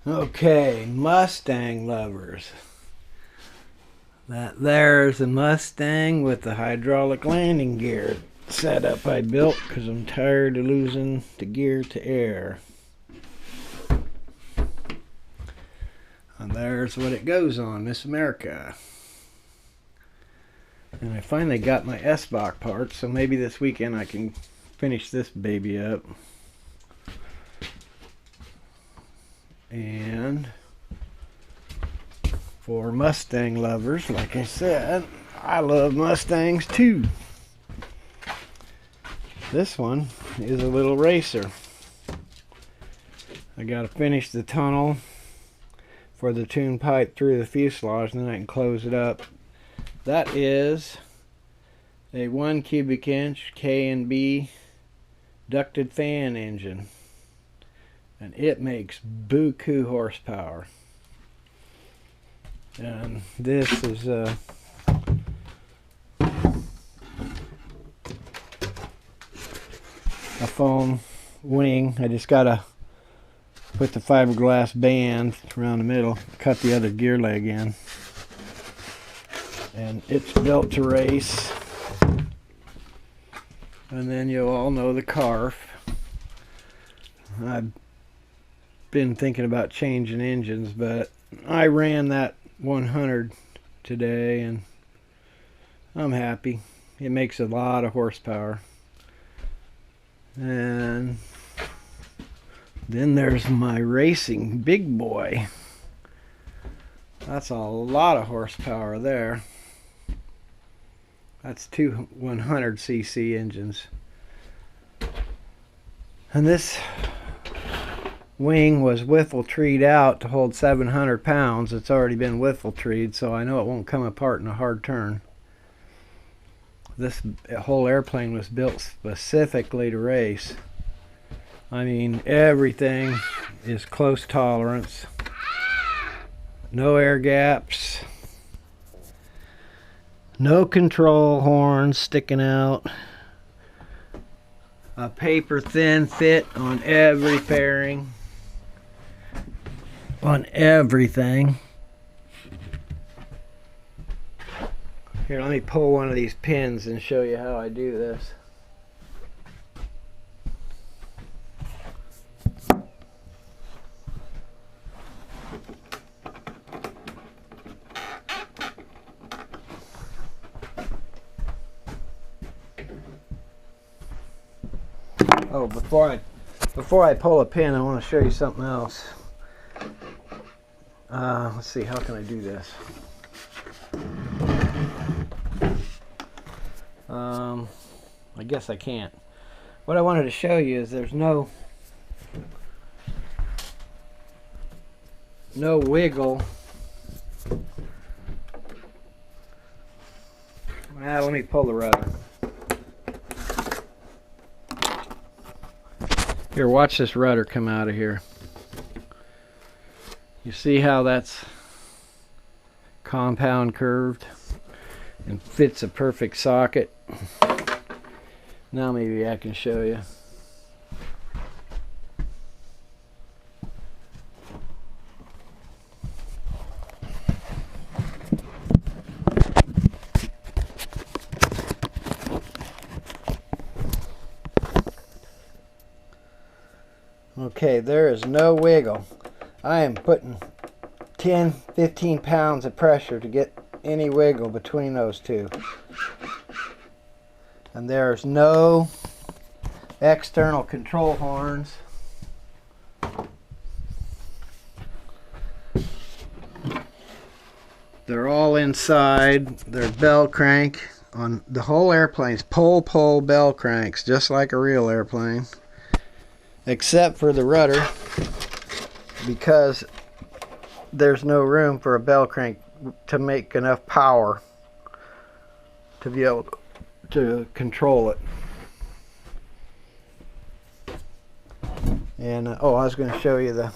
Okay, Mustang lovers. There's a Mustang with the hydraulic landing gear setup I built because I'm tired of losing the gear to air. And there's what it goes on, Miss America. And I finally got my S-Box parts, so maybe this weekend I can finish this baby up. And for Mustang lovers, like I said, I love Mustangs too. This one is a little racer. I gotta finish the tunnel for the tune pipe through the fuselage, and then I can close it up. That is a 1 cubic inch K&B ducted fan engine, and it makes buku horsepower. And this is a foam wing. I just gotta put the fiberglass band around the middle, cut the other gear leg in, and it's built to race. And then you all know the carf. I've been thinking about changing engines, but I ran that 100 today and I'm happy. It makes a lot of horsepower. And then there's my racing big boy. That's a lot of horsepower there. That's two 100cc engines. And this wing was wiffle treed out to hold 700 pounds. It's already been wiffle treed, so I know it won't come apart in a hard turn. This whole airplane was built specifically to race. I mean, everything is close tolerance. No air gaps. No control horns sticking out. A paper thin fit on every fairing. On everything. Here, let me pull one of these pins and show you how I do this. Oh, before I pull a pin, I want to show you something else. Let's see, how can I do this? I guess I can't. What I wanted to show you is there's no wiggle. Let me pull the rudder. Here, watch this rudder come out of here. You see how that's compound curved and fits a perfect socket? Now maybe I can show you. Okay, there is no wiggle. I am putting 10-15 pounds of pressure to get any wiggle between those two. And there's no external control horns. They're all inside. They're bell crank on the whole airplane's pole bell cranks, just like a real airplane. Except for the rudder, because there's no room for a bell crank to make enough power to be able to control it. And oh, I was going to show you the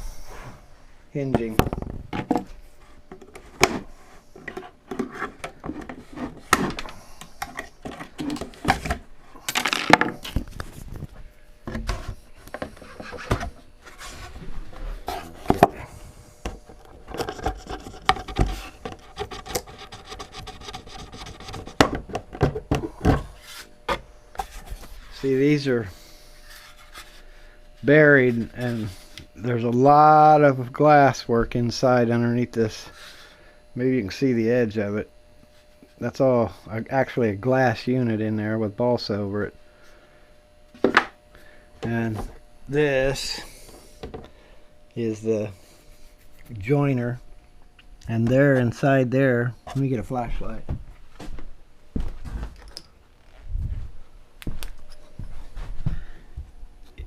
hinging. See, these are buried, and there's a lot of glass work inside underneath this. Maybe you can see the edge of it. That's all actually a glass unit in there with balsa over it. And this is the joiner, and there inside there, let me get a flashlight.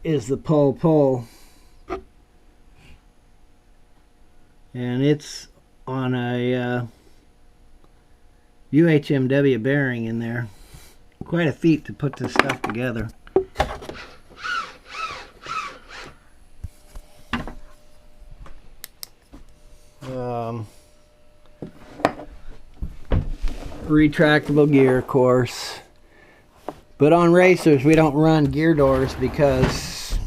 Is the pole, and it's on a UHMW bearing in there. Quite a feat to put this stuff together. Retractable gear, of course. But on racers, we don't run gear doors because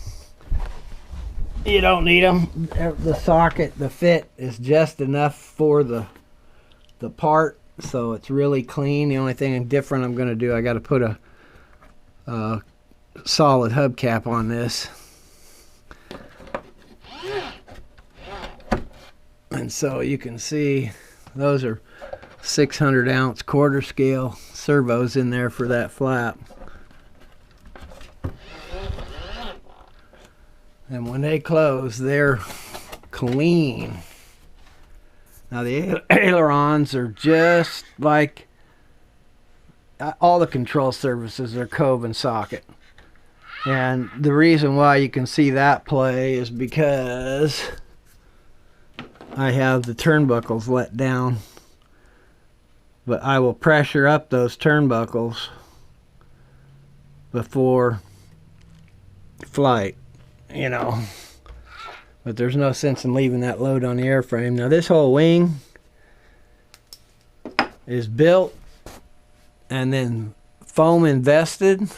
you don't need them. The socket, the fit is just enough for the part, so it's really clean. The only thing different I'm going to do, I got to put a solid hubcap on this. And so you can see those are 600 ounce quarter scale servos in there for that flap. And when they close, they're clean. Now the ailerons are just like all the control surfaces are cove and socket. And the reason why you can see that play is because I have the turnbuckles let down. But I will pressure up those turnbuckles before flight, you know. But there's no sense in leaving that load on the airframe. Now this whole wing is built and then foam invested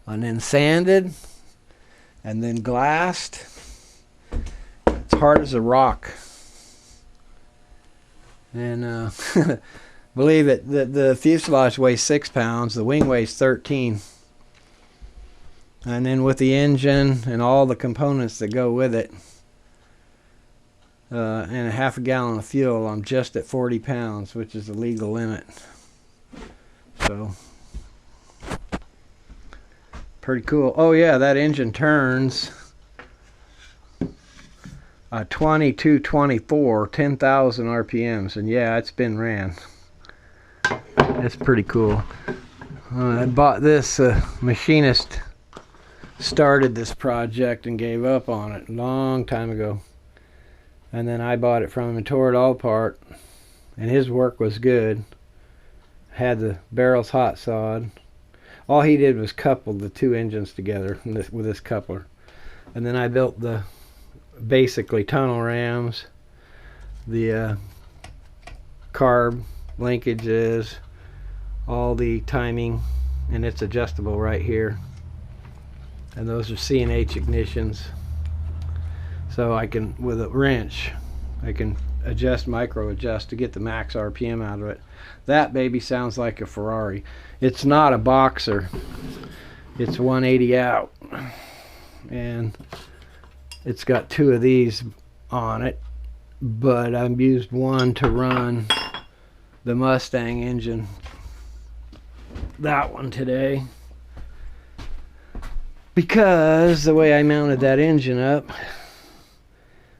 and then sanded and then glassed. It's hard as a rock. And believe it, the fuselage weighs 6 pounds, the wing weighs 13. And then with the engine and all the components that go with it, and a half a gallon of fuel, I'm just at 40 pounds, which is the legal limit. So, pretty cool. Oh yeah, that engine turns 2224, 10,000 RPMs, and yeah, it's been ran. It's pretty cool. I bought this, machinist started this project and gave up on it a long time ago. And then I bought it from him and tore it all apart. And his work was good. Had the barrels hot sawed. All he did was couple the two engines together with this coupler. And then I built the basically tunnel rams, the carb linkages, all the timing, and it's adjustable right here. And those are C&H ignitions. So I can, with a wrench, I can micro adjust to get the max RPM out of it. That baby sounds like a Ferrari. It's not a boxer. It's 180 out. And it's got two of these on it, but I've used one to run the Mustang engine, that one today, because the way I mounted that engine up,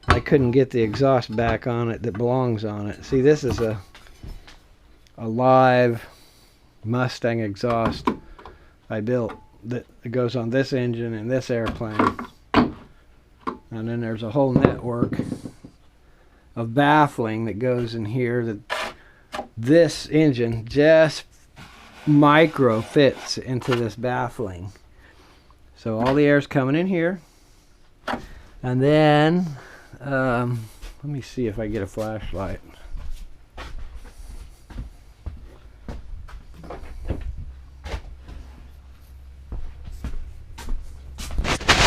I couldn't get the exhaust back on it that belongs on it. See, this is a live Mustang exhaust I built that goes on this engine and this airplane. And then there's a whole network of baffling that goes in here that this engine just micro fits into this baffling. So all the air's coming in here. And then, let me see if I get a flashlight.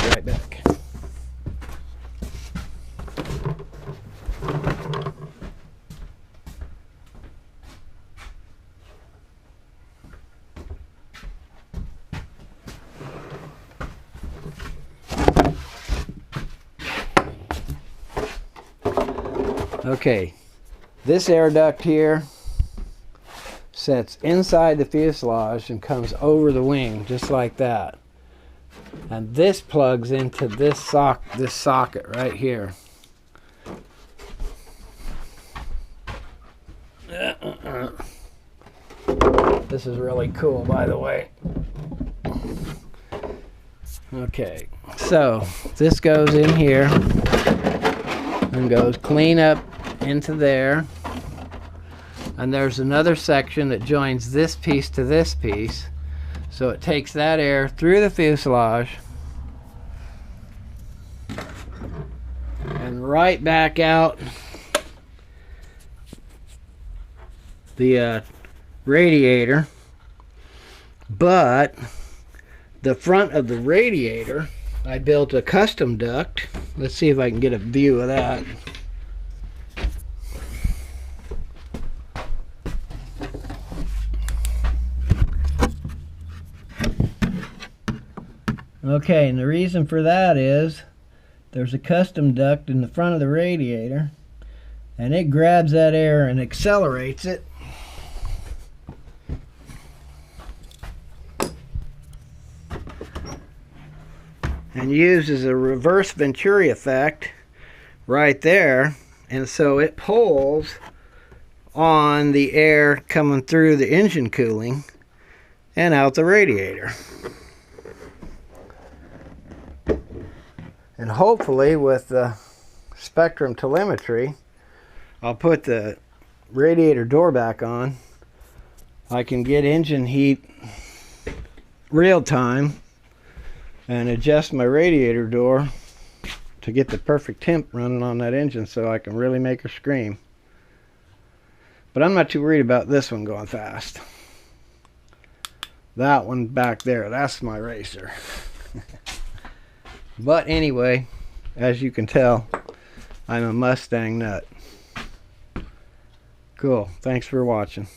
Right back. Okay, this air duct here sets inside the fuselage and comes over the wing just like that. And this plugs into this socket right here. This is really cool, by the way. Okay, so this goes in here and goes clean up into there. And there's another section that joins this piece to this piece. So it takes that air through the fuselage and right back out the radiator. But the front of the radiator, I built a custom duct. Let's see if I can get a view of that. Okay, and the reason for that is there's a custom duct in the front of the radiator, and it grabs that air and accelerates it. And uses a reverse Venturi effect right there, and so it pulls on the air coming through the engine cooling and out the radiator. And hopefully with the spectrum telemetry, I'll put the radiator door back on. I can get engine heat real time and adjust my radiator door to get the perfect temp running on that engine so I can really make her scream. But I'm not too worried about this one going fast. That one back there, that's my racer. But anyway, as you can tell, I'm a Mustang Nutt. Cool. Thanks for watching.